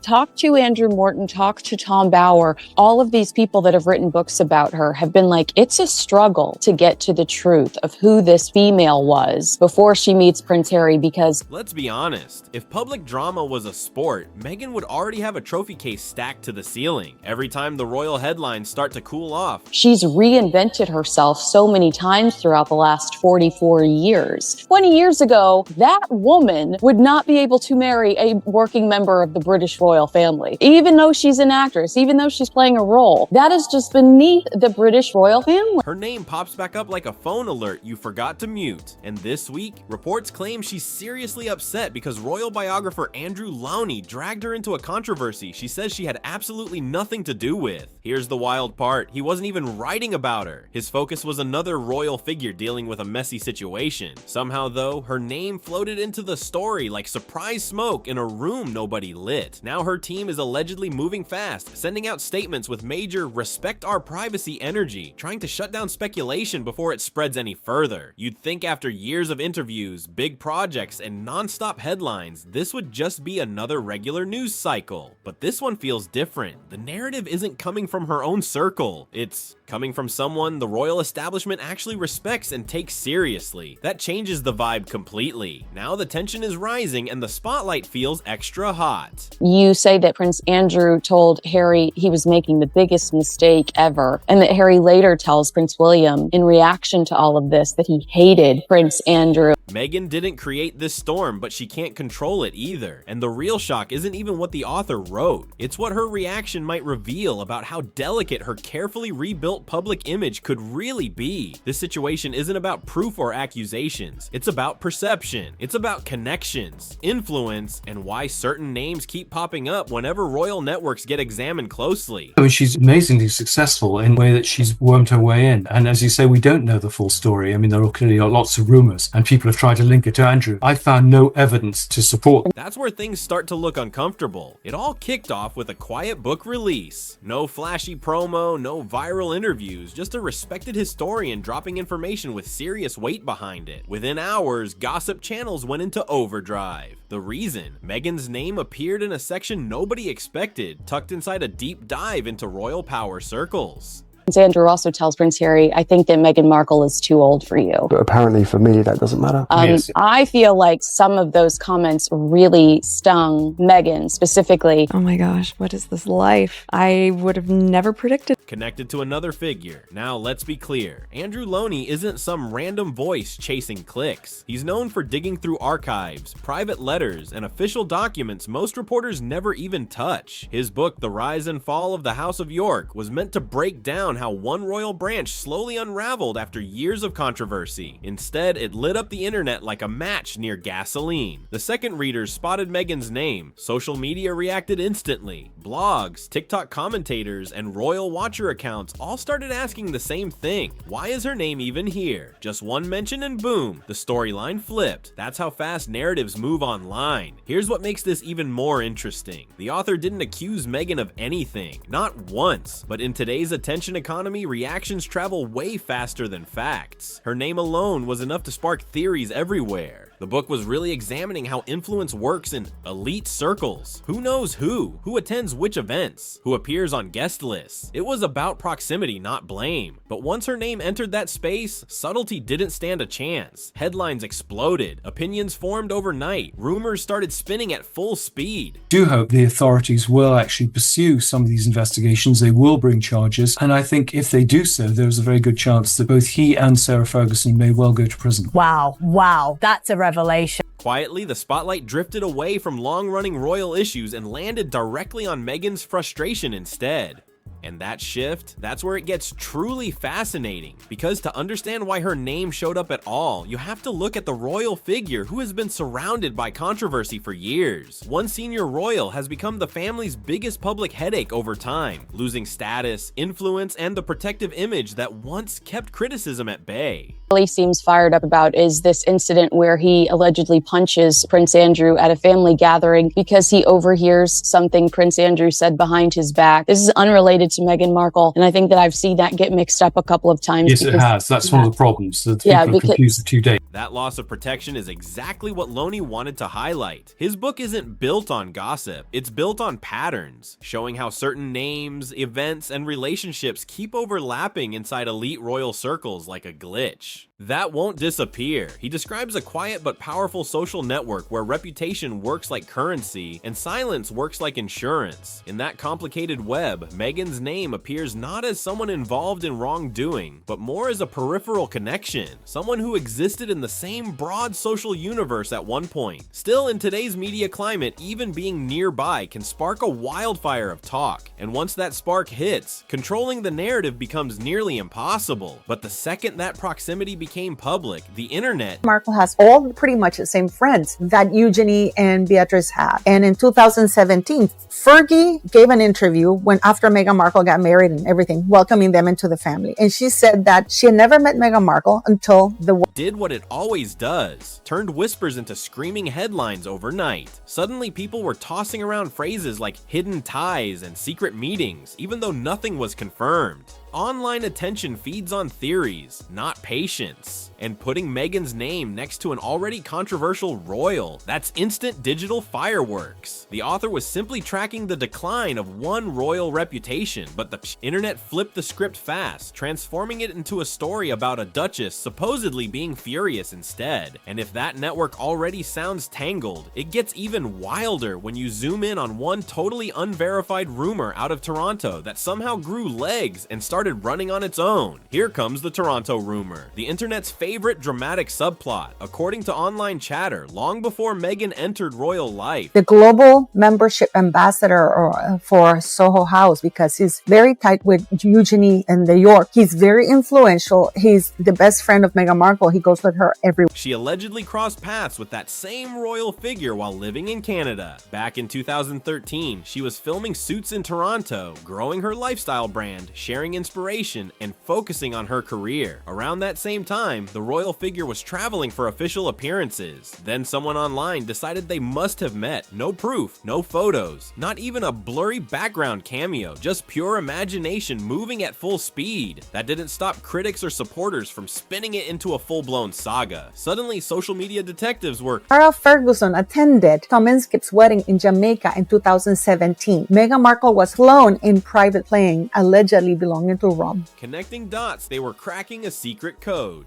Talk to Andrew Morton, talk to Tom Bauer. All of these people that have written books about her have been like, it's a struggle to get to the truth of who this female was before she meets Prince Harry, because let's be honest, if public drama was a sport, Meghan would already have a trophy case stacked to the ceiling. Every time the royal headlines start to cool off, she's reinvented herself so many times throughout the last 44 years. 20 years ago, that woman would not be able to marry a working member of the British royal family, even though she's an actress, even though she's playing a role. That is just beneath the British royal family. Her name pops back up like a phone alert you forgot to mute. And this week, reports claim she's seriously upset because royal biographer Andrew Lownie dragged her into a controversy she says she had absolutely nothing to do with. Here's the wild part, he wasn't even writing about her. His focus was another royal figure dealing with a messy situation. Somehow though, her name floated into the story like surprise smoke in a room nobody lit. Now her team is allegedly moving fast, sending out statements with major respect our privacy energy, trying to shut down speculation before it spreads any further. You'd think after years of interviews, big projects, and non-stop headlines, this would just be another regular news cycle. But this one feels different. The narrative isn't coming from her own circle. It's coming from someone the royal establishment actually respects and takes seriously. That changes the vibe completely. Now the tension is rising and the spotlight feels extra hot. You say that Prince Andrew told Harry he was making the biggest mistake ever, and that Harry later tells Prince William in reaction to all of this that he hated Prince Andrew. Meghan didn't create this storm, but she can't control it either. And the real shock isn't even what the author wrote. It's what her reaction might reveal about how delicate her carefully rebuilt public image could really be. This situation isn't about proof or accusations. It's about perception. It's about connections, influence, and why certain names keep popping up whenever royal networks get examined closely. I mean, she's amazingly successful in the way that she's wormed her way in. And as you say, we don't know the full story. I mean, there are clearly lots of rumors and people have tried to link it to Andrew. I found no evidence to support them. That's where things start to look uncomfortable. It all kicked off with a quiet book release. No flashy promo, no viral interviews, just a respected historian dropping information with serious weight behind it. Within hours, gossip channels went into overdrive. The reason? Meghan's name appeared in a section nobody expected, tucked inside a deep dive into royal power circles. Prince Andrew also tells Prince Harry, I think that Meghan Markle is too old for you. But apparently for me, that doesn't matter. Yes. I feel like some of those comments really stung Meghan specifically. Oh my gosh, what is this life? I would have never predicted. Connected to another figure. Now let's be clear, Andrew Lownie isn't some random voice chasing clicks. He's known for digging through archives, private letters, and official documents most reporters never even touch. His book, The Rise and Fall of the House of York, was meant to break down how one royal branch slowly unraveled after years of controversy. Instead, it lit up the internet like a match near gasoline. The second readers spotted Meghan's name. Social media reacted instantly. Blogs, TikTok commentators, and royal watcher accounts all started asking the same thing. Why is her name even here? Just one mention and boom, the storyline flipped. That's how fast narratives move online. Here's what makes this even more interesting. The author didn't accuse Meghan of anything, not once, but in today's attention economy, reactions travel way faster than facts. Her name alone was enough to spark theories everywhere. The book was really examining how influence works in elite circles. Who knows who attends which events, who appears on guest lists. It was about proximity, not blame. But once her name entered that space, subtlety didn't stand a chance. Headlines exploded, opinions formed overnight, rumors started spinning at full speed. I do hope the authorities will actually pursue some of these investigations. They will bring charges, and I think if they do so, there's a very good chance that both he and Sarah Ferguson may well go to prison. Wow, that's a revelation. Quietly, the spotlight drifted away from long-running royal issues and landed directly on Meghan's frustration instead. And that shift, that's where it gets truly fascinating, because to understand why her name showed up at all, you have to look at the royal figure who has been surrounded by controversy for years. One senior royal has become the family's biggest public headache over time, losing status, influence, and the protective image that once kept criticism at bay. really seems fired up about is this incident where he allegedly punches Prince Andrew at a family gathering because he overhears something Prince Andrew said behind his back. This is unrelated to Meghan Markle, and I think that I've seen that get mixed up a couple of times. Yes, it has. That's one of the problems. That Yeah, people have confused the 2 dates. That loss of protection is exactly what Lownie wanted to highlight. His book isn't built on gossip, it's built on patterns, showing how certain names, events, and relationships keep overlapping inside elite royal circles like a glitch. That won't disappear. He describes a quiet but powerful social network where reputation works like currency and silence works like insurance. In that complicated web, Meghan's name appears not as someone involved in wrongdoing, but more as a peripheral connection, someone who existed in the same broad social universe at one point. Still, in today's media climate, even being nearby can spark a wildfire of talk, and once that spark hits, controlling the narrative becomes nearly impossible. But the second that proximity became public, the internet... Markle has all pretty much the same friends that Eugenie and Beatrice had. And in 2017, Fergie gave an interview after Meghan Markle got married and everything, welcoming them into the family. And she said that she had never met Meghan Markle until did what it always does, turned whispers into screaming headlines overnight. Suddenly people were tossing around phrases like hidden ties and secret meetings, even though nothing was confirmed. Online attention feeds on theories, not patience. And putting Meghan's name next to an already controversial royal, that's instant digital fireworks. The author was simply tracking the decline of one royal reputation, but the internet flipped the script fast, transforming it into a story about a duchess supposedly being furious instead. And if that network already sounds tangled, it gets even wilder when you zoom in on one totally unverified rumor out of Toronto that somehow grew legs and started running on its own. Here comes the Toronto rumor, the internet's favorite dramatic subplot, according to online chatter, long before Meghan entered royal life. The global membership ambassador for Soho House, because he's very tight with Eugenie in New York. He's very influential. He's the best friend of Meghan Markle. He goes with her everywhere. She allegedly crossed paths with that same royal figure while living in Canada. Back in 2013, she was filming Suits in Toronto, growing her lifestyle brand, sharing inspiration, and focusing on her career. Around that same time, the royal figure was traveling for official appearances. Then someone online decided they must have met. No proof, no photos, not even a blurry background cameo, just pure imagination moving at full speed. That didn't stop critics or supporters from spinning it into a full-blown saga. Suddenly, social media detectives were... Sarah Ferguson attended Tom Inskip's wedding in Jamaica in 2017. Meghan Markle was flown in private plane, allegedly belonging to Rom. Connecting dots, they were cracking a secret code.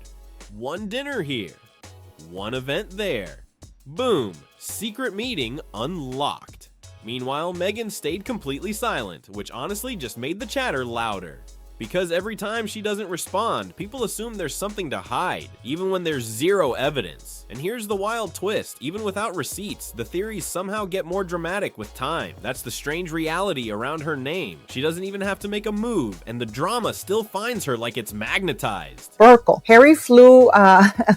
One dinner here, one event there. Boom, secret meeting unlocked. Meanwhile, Meghan stayed completely silent, which honestly just made the chatter louder. Because every time she doesn't respond, people assume there's something to hide, even when there's zero evidence. And here's the wild twist, even without receipts, the theories somehow get more dramatic with time. That's the strange reality around her name. She doesn't even have to make a move, and the drama still finds her like it's magnetized. Markle. Harry flew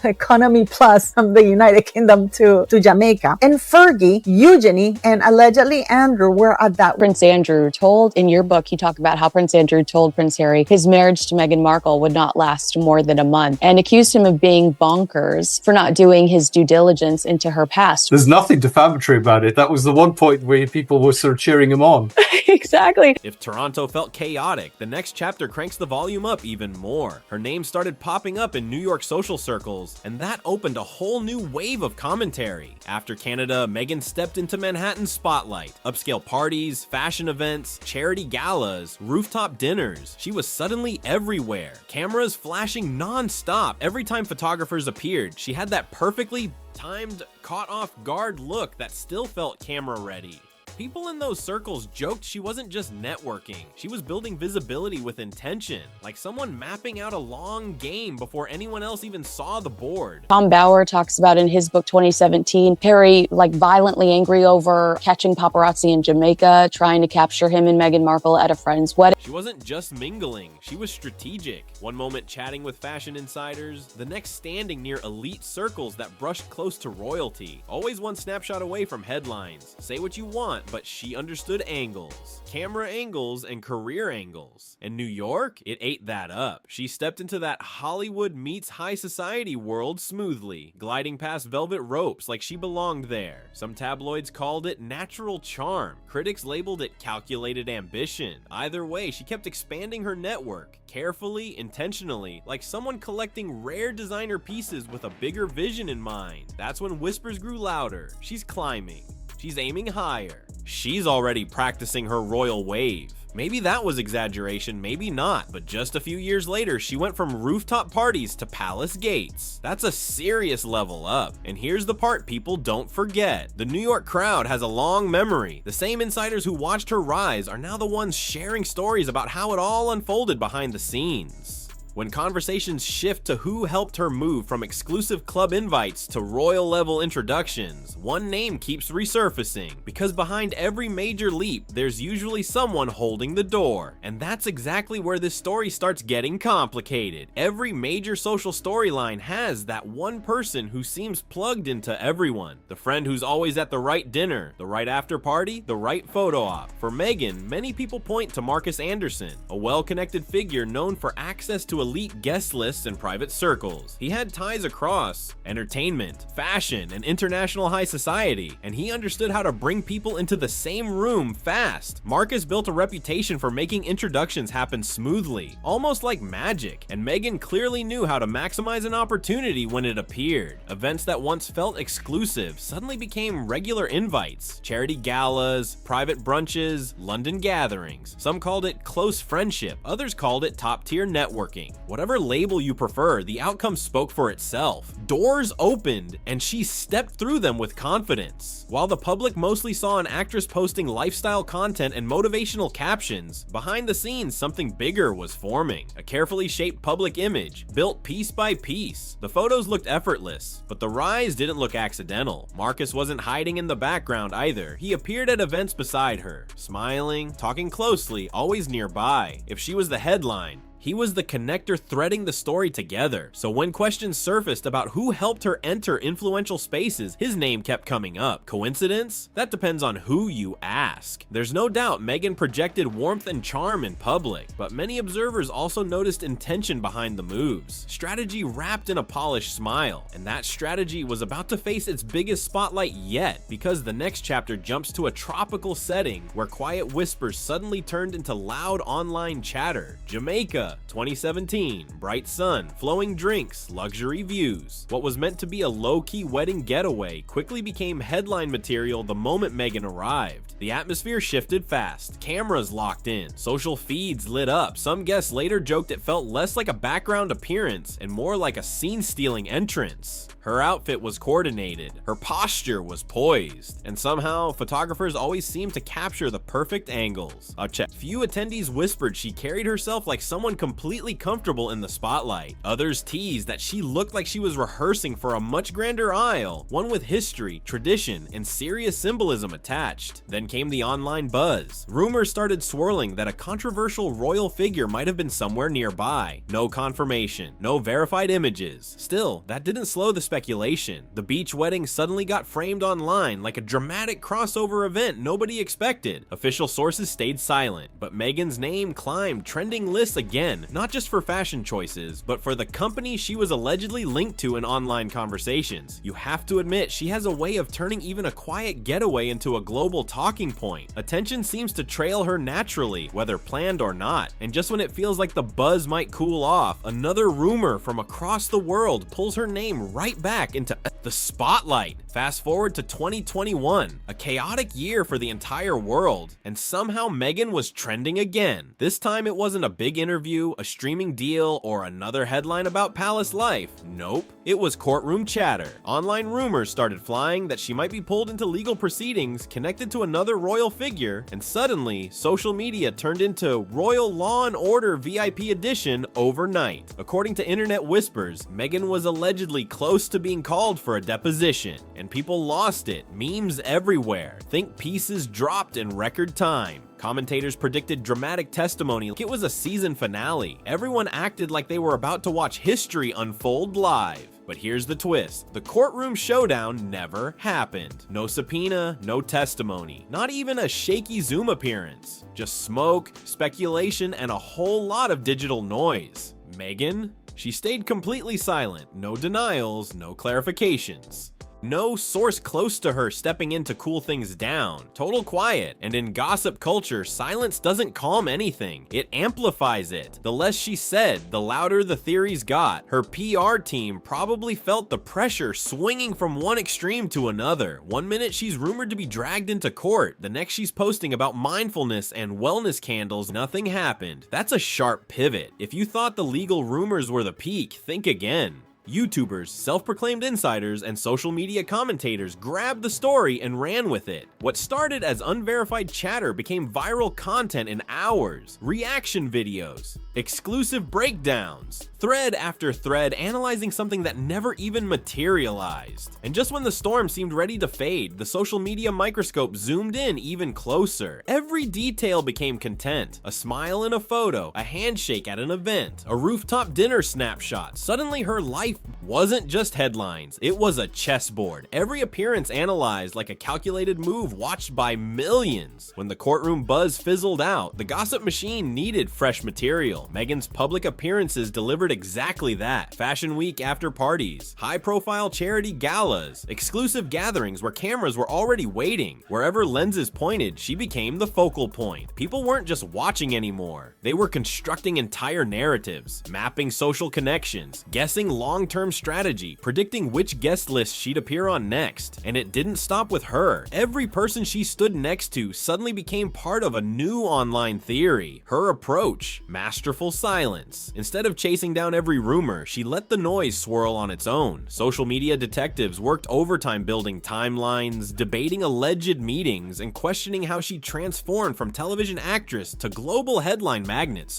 economy plus from the United Kingdom to Jamaica. And Fergie, Eugenie, and allegedly Andrew were at that. Prince Andrew told, in your book, you talk about how Prince Andrew told Prince Harry his marriage to Meghan Markle would not last more than a month, and accused him of being bonkers for not doing his due diligence into her past. There's nothing defamatory about it. That was the one point where people were sort of cheering him on. Exactly. If Toronto felt chaotic, the next chapter cranks the volume up even more. Her name started popping up in New York social circles, and that opened a whole new wave of commentary. After Canada, Meghan stepped into Manhattan's spotlight. Upscale parties, fashion events, charity galas, rooftop dinners. She was suddenly everywhere. Cameras flashing non-stop. Every time photographers appeared, she had that perfectly timed, caught off guard look that still felt camera ready. People in those circles joked she wasn't just networking, she was building visibility with intention, like someone mapping out a long game before anyone else even saw the board. Tom Bauer talks about in his book 2017, Harry violently angry over catching paparazzi in Jamaica, trying to capture him and Meghan Markle at a friend's wedding. She wasn't just mingling, she was strategic. One moment chatting with fashion insiders, the next standing near elite circles that brushed close to royalty. Always one snapshot away from headlines. Say what you want, but she understood angles, camera angles, and career angles. And New York, it ate that up. She stepped into that Hollywood meets high society world smoothly, gliding past velvet ropes like she belonged there. Some tabloids called it natural charm. Critics labeled it calculated ambition. Either way, she kept expanding her network, carefully, intentionally, like someone collecting rare designer pieces with a bigger vision in mind. That's when whispers grew louder. She's climbing. She's aiming higher. She's already practicing her royal wave. Maybe that was exaggeration, maybe not, but just a few years later, she went from rooftop parties to palace gates. That's a serious level up. And here's the part people don't forget. The New York crowd has a long memory. The same insiders who watched her rise are now the ones sharing stories about how it all unfolded behind the scenes. When conversations shift to who helped her move from exclusive club invites to royal level introductions, one name keeps resurfacing, because behind every major leap, there's usually someone holding the door. And that's exactly where this story starts getting complicated. Every major social storyline has that one person who seems plugged into everyone. The friend who's always at the right dinner, the right after party, the right photo op. For Meghan, many people point to Marcus Anderson, a well-connected figure known for access to elite guest lists and private circles. He had ties across entertainment, fashion, and international high society, and he understood how to bring people into the same room fast. Marcus built a reputation for making introductions happen smoothly, almost like magic, and Meghan clearly knew how to maximize an opportunity when it appeared. Events that once felt exclusive suddenly became regular invites, charity galas, private brunches, London gatherings. Some called it close friendship, others called it top-tier networking. Whatever label you prefer, the outcome spoke for itself. Doors opened, and she stepped through them with confidence. While the public mostly saw an actress posting lifestyle content and motivational captions, behind the scenes something bigger was forming. A carefully shaped public image, built piece by piece. The photos looked effortless, but the rise didn't look accidental. Marcus wasn't hiding in the background either. He appeared at events beside her, smiling, talking closely, always nearby. If she was the headline, he was the connector threading the story together. So when questions surfaced about who helped her enter influential spaces, his name kept coming up. Coincidence? That depends on who you ask. There's no doubt Meghan projected warmth and charm in public, but many observers also noticed intention behind the moves. Strategy wrapped in a polished smile, and that strategy was about to face its biggest spotlight yet, because the next chapter jumps to a tropical setting where quiet whispers suddenly turned into loud online chatter. Jamaica, 2017, bright sun, flowing drinks, luxury views. What was meant to be a low-key wedding getaway quickly became headline material the moment Meghan arrived. The atmosphere shifted fast, cameras locked in, social feeds lit up. Some guests later joked it felt less like a background appearance and more like a scene-stealing entrance. Her outfit was coordinated, her posture was poised, and somehow photographers always seemed to capture the perfect angles. Few attendees whispered she carried herself like someone completely comfortable in the spotlight. Others teased that she looked like she was rehearsing for a much grander aisle, one with history, tradition, and serious symbolism attached. Then came the online buzz. Rumors started swirling that a controversial royal figure might have been somewhere nearby. No confirmation, no verified images. Still, that didn't slow the speculation. The beach wedding suddenly got framed online like a dramatic crossover event nobody expected. Official sources stayed silent, but Meghan's name climbed trending lists again, not just for fashion choices, but for the company she was allegedly linked to in online conversations. You have to admit, she has a way of turning even a quiet getaway into a global talking point. Attention seems to trail her naturally, whether planned or not, and just when it feels like the buzz might cool off, another rumor from across the world pulls her name right back into the spotlight. Fast forward to 2021, a chaotic year for the entire world, and somehow Meghan was trending again. This time it wasn't a big interview, a streaming deal, or another headline about palace life. Nope, it was courtroom chatter. Online rumors started flying that she might be pulled into legal proceedings connected to another royal figure, and suddenly, social media turned into Royal Law and Order VIP edition overnight. According to internet whispers, Meghan was allegedly close to being called for a deposition, and people lost it. Memes everywhere. Think pieces dropped in record time. Commentators predicted dramatic testimony like it was a season finale. Everyone acted like they were about to watch history unfold live. But here's the twist. The courtroom showdown never happened. No subpoena, no testimony, not even a shaky Zoom appearance. Just smoke, speculation, and a whole lot of digital noise. Meghan? She stayed completely silent. No denials, no clarifications. No source close to her stepping in to cool things down. Total quiet. And in gossip culture, silence doesn't calm anything. It amplifies it. The less she said, the louder the theories got. Her PR team probably felt the pressure swinging from one extreme to another. One minute she's rumored to be dragged into court. The next she's posting about mindfulness and wellness candles. Nothing happened. That's a sharp pivot. If you thought the legal rumors were the peak, think again. YouTubers, self-proclaimed insiders, and social media commentators grabbed the story and ran with it. What started as unverified chatter became viral content in hours, reaction videos, exclusive breakdowns, thread after thread analyzing something that never even materialized. And just when the storm seemed ready to fade, the social media microscope zoomed in even closer. Every detail became content. A smile in a photo, a handshake at an event, a rooftop dinner snapshot. Suddenly her life wasn't just headlines, it was a chessboard. Every appearance analyzed like a calculated move watched by millions. When the courtroom buzz fizzled out, the gossip machine needed fresh material. Meghan's public appearances delivered exactly that. Fashion week after parties, high-profile charity galas, exclusive gatherings where cameras were already waiting. Wherever lenses pointed, she became the focal point. People weren't just watching anymore. They were constructing entire narratives, mapping social connections, guessing long-term strategy, predicting which guest list she'd appear on next. And it didn't stop with her. Every person she stood next to suddenly became part of a new online theory. Her approach, masterful silence. Instead of chasing down every rumor, she let the noise swirl on its own. Social media detectives worked overtime building timelines, debating alleged meetings, and questioning how she transformed from television actress to global headline magnet.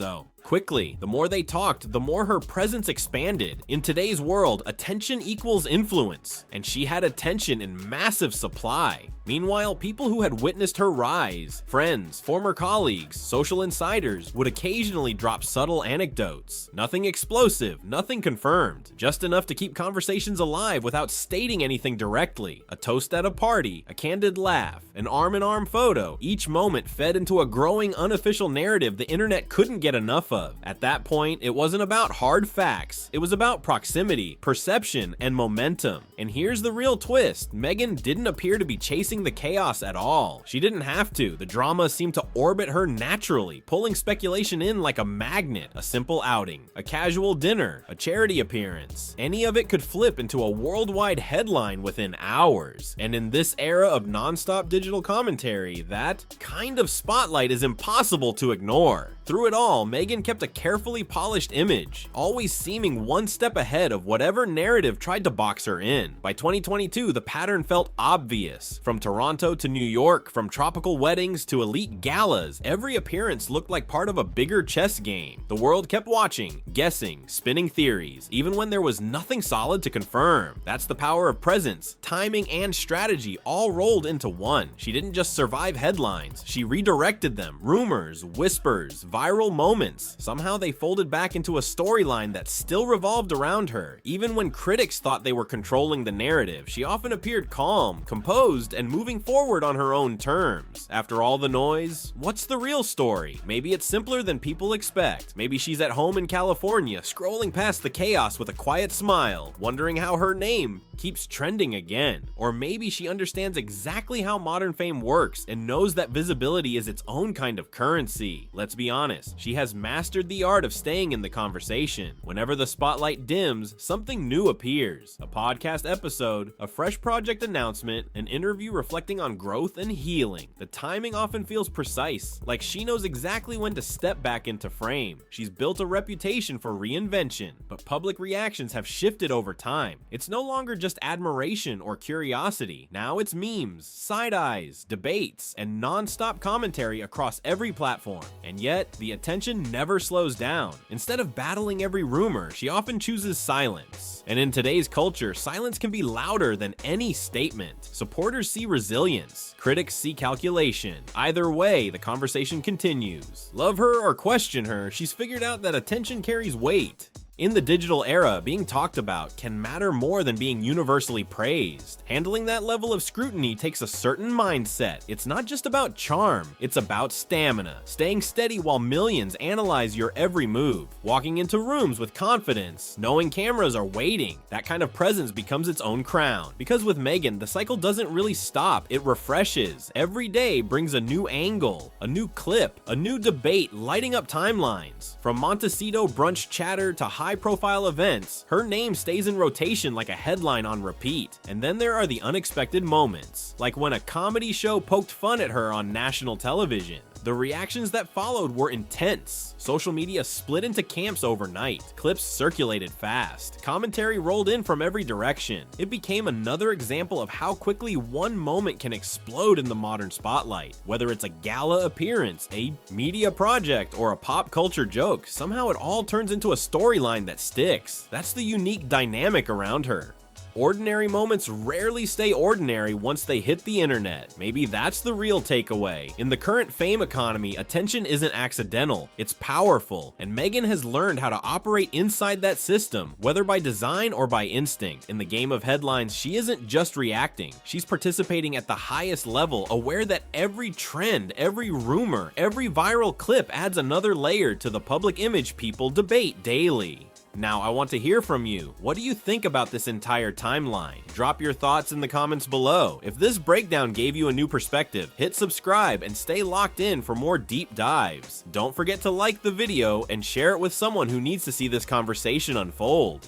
Quickly, the more they talked, the more her presence expanded. In today's world, attention equals influence, and she had attention in massive supply. Meanwhile, people who had witnessed her rise, friends, former colleagues, social insiders, would occasionally drop subtle anecdotes. Nothing explosive, nothing confirmed, just enough to keep conversations alive without stating anything directly. A toast at a party, a candid laugh, an arm-in-arm photo. Each moment fed into a growing unofficial narrative the internet couldn't get enough of. At that point, it wasn't about hard facts. It was about proximity, perception, and momentum. And here's the real twist. Meghan didn't appear to be chasing the chaos at all. She didn't have to. The drama seemed to orbit her naturally, pulling speculation in like a magnet. A simple outing, a casual dinner, a charity appearance. Any of it could flip into a worldwide headline within hours. And in this era of non-stop digital commentary, that kind of spotlight is impossible to ignore. Through it all, Meghan kept a carefully polished image, always seeming one step ahead of whatever narrative tried to box her in. By 2022, the pattern felt obvious. From Toronto to New York, from tropical weddings to elite galas, every appearance looked like part of a bigger chess game. The world kept watching, guessing, spinning theories, even when there was nothing solid to confirm. That's the power of presence, timing, and strategy all rolled into one. She didn't just survive headlines, she redirected them. Rumors, whispers, viral moments. Somehow they folded back into a storyline that still revolved around her. Even when critics thought they were controlling the narrative, she often appeared calm, composed, and moving forward on her own terms. After all the noise, what's the real story? Maybe it's simpler than people expect. Maybe she's at home in California, scrolling past the chaos with a quiet smile, wondering how her name keeps trending again. Or maybe she understands exactly how modern fame works and knows that visibility is its own kind of currency. Let's be honest, she has mastered the art of staying in the conversation. Whenever the spotlight dims, something new appears. A podcast episode, a fresh project announcement, an interview reflecting on growth and healing. The timing often feels precise, like she knows exactly when to step back into frame. She's built a reputation for reinvention, but public reactions have shifted over time. It's no longer just admiration or curiosity. Now it's memes, side eyes, debates, and non-stop commentary across every platform. And yet, the attention never slows down. Instead of battling every rumor, she often chooses silence. And in today's culture, silence can be louder than any statement. Supporters see resilience, critics see calculation. Either way, the conversation continues. Love her or question her, she's figured out that attention carries weight. In the digital era, being talked about can matter more than being universally praised. Handling that level of scrutiny takes a certain mindset. It's not just about charm, it's about stamina. Staying steady while millions analyze your every move. Walking into rooms with confidence, knowing cameras are waiting. That kind of presence becomes its own crown. Because with Meghan, the cycle doesn't really stop, it refreshes. Every day brings a new angle, a new clip, a new debate lighting up timelines. From Montecito brunch chatter to high-profile events, her name stays in rotation like a headline on repeat. And then there are the unexpected moments, like when a comedy show poked fun at her on national television. The reactions that followed were intense. Social media split into camps overnight. Clips circulated fast. Commentary rolled in from every direction. It became another example of how quickly one moment can explode in the modern spotlight. Whether it's a gala appearance, a media project, or a pop culture joke, somehow it all turns into a storyline that sticks. That's the unique dynamic around her. Ordinary moments rarely stay ordinary once they hit the internet. Maybe that's the real takeaway. In the current fame economy, attention isn't accidental, it's powerful, and Meghan has learned how to operate inside that system, whether by design or by instinct. In the game of headlines, she isn't just reacting, she's participating at the highest level, aware that every trend, every rumor, every viral clip adds another layer to the public image people debate daily. Now, I want to hear from you. What do you think about this entire timeline? Drop your thoughts in the comments below. If this breakdown gave you a new perspective, hit subscribe and stay locked in for more deep dives. Don't forget to like the video and share it with someone who needs to see this conversation unfold.